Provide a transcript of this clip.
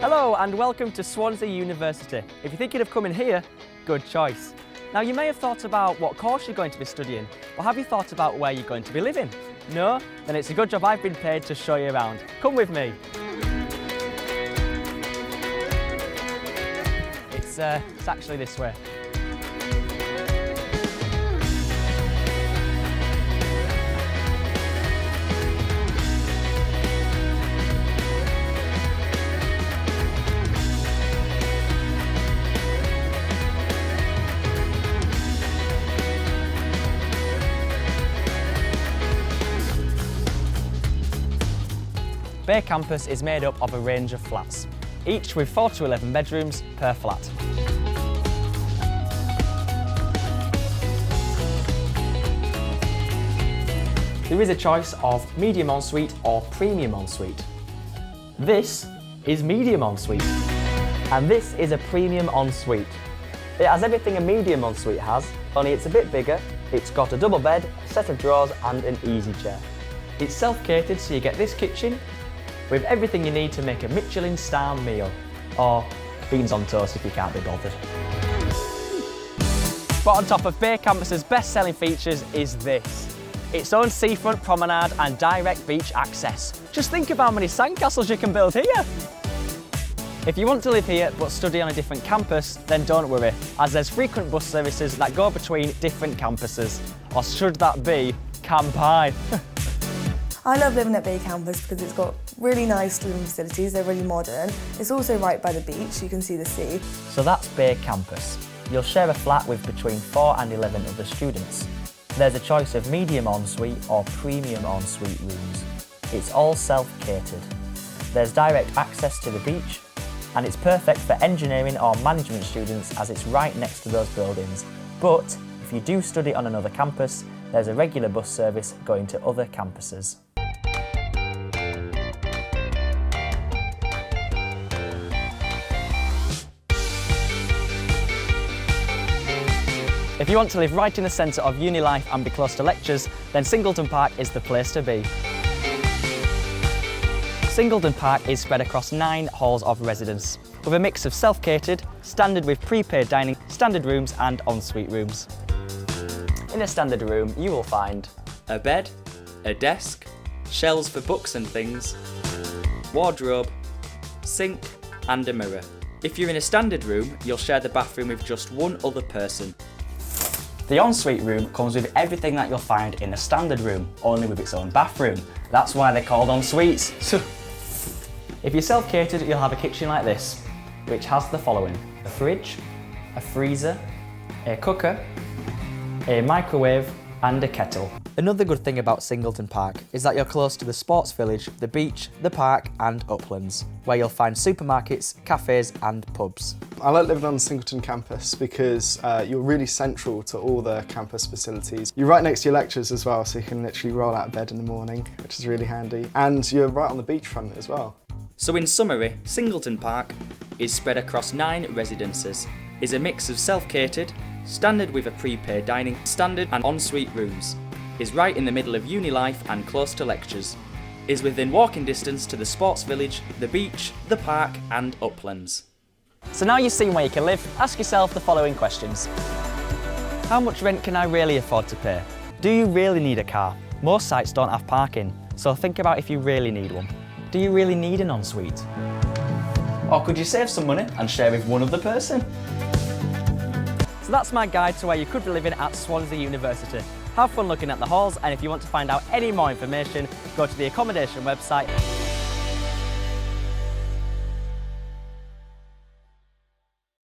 Hello and welcome to Swansea University. If you're thinking of coming here, good choice. Now you may have thought about what course you're going to be studying, or have you thought about where you're going to be living? No? Then it's a good job I've been paid to show you around. Come with me. It's actually this way. Bay Campus is made up of a range of flats, each with 4 to 11 bedrooms per flat. There is a choice of medium ensuite or premium ensuite. This is medium ensuite, and this is a premium ensuite. It has everything a medium ensuite has, only it's a bit bigger. It's got a double bed, a set of drawers and an easy chair. It's self-catered, so you get this kitchen with everything you need to make a Michelin-star meal, or beans on toast if you can't be bothered. But on top of Bay Campus's best-selling features is this: its own seafront promenade and direct beach access. Just think of how many sandcastles you can build here. If you want to live here but study on a different campus, then don't worry, as there's frequent bus services that go between different campuses. Or should that be Campai? I love living at Bay Campus because it's got really nice living facilities, they're really modern. It's also right by the beach, you can see the sea. So that's Bay Campus. You'll share a flat with between 4 and 11 other students. There's a choice of medium ensuite or premium ensuite rooms. It's all self-catered. There's direct access to the beach, and it's perfect for engineering or management students as it's right next to those buildings. But if you do study on another campus, there's a regular bus service going to other campuses. If you want to live right in the centre of uni life and be close to lectures, then Singleton Park is the place to be. Singleton Park is spread across 9 halls of residence, with a mix of self-catered, standard with prepaid dining, standard rooms and ensuite rooms. In a standard room, you will find a bed, a desk, shelves for books and things, wardrobe, sink and a mirror. If you're in a standard room, you'll share the bathroom with just one other person. The ensuite room comes with everything that you'll find in a standard room, only with its own bathroom. That's why they're called ensuites. If you're self-catered, you'll have a kitchen like this, which has the following: a fridge, a freezer, a cooker, a microwave and a kettle. Another good thing about Singleton Park is that you're close to the sports village, the beach, the park and uplands, where you'll find supermarkets, cafes and pubs. I like living on the Singleton campus because you're really central to all the campus facilities. You're right next to your lectures as well, so you can literally roll out of bed in the morning, which is really handy. And you're right on the beachfront as well. So in summary, Singleton Park is spread across 9 residences, is a mix of self-catered, standard with a prepaid dining, standard and ensuite rooms, is right in the middle of uni life and close to lectures, is within walking distance to the sports village, the beach, the park and uplands. So now you've seen where you can live, ask yourself the following questions. How much rent can I really afford to pay? Do you really need a car? Most sites don't have parking, so think about if you really need one. Do you really need an ensuite? Or could you save some money and share with one other person? So that's my guide to where you could be living at Swansea University. Have fun looking at the halls, and if you want to find out any more information, go to the accommodation website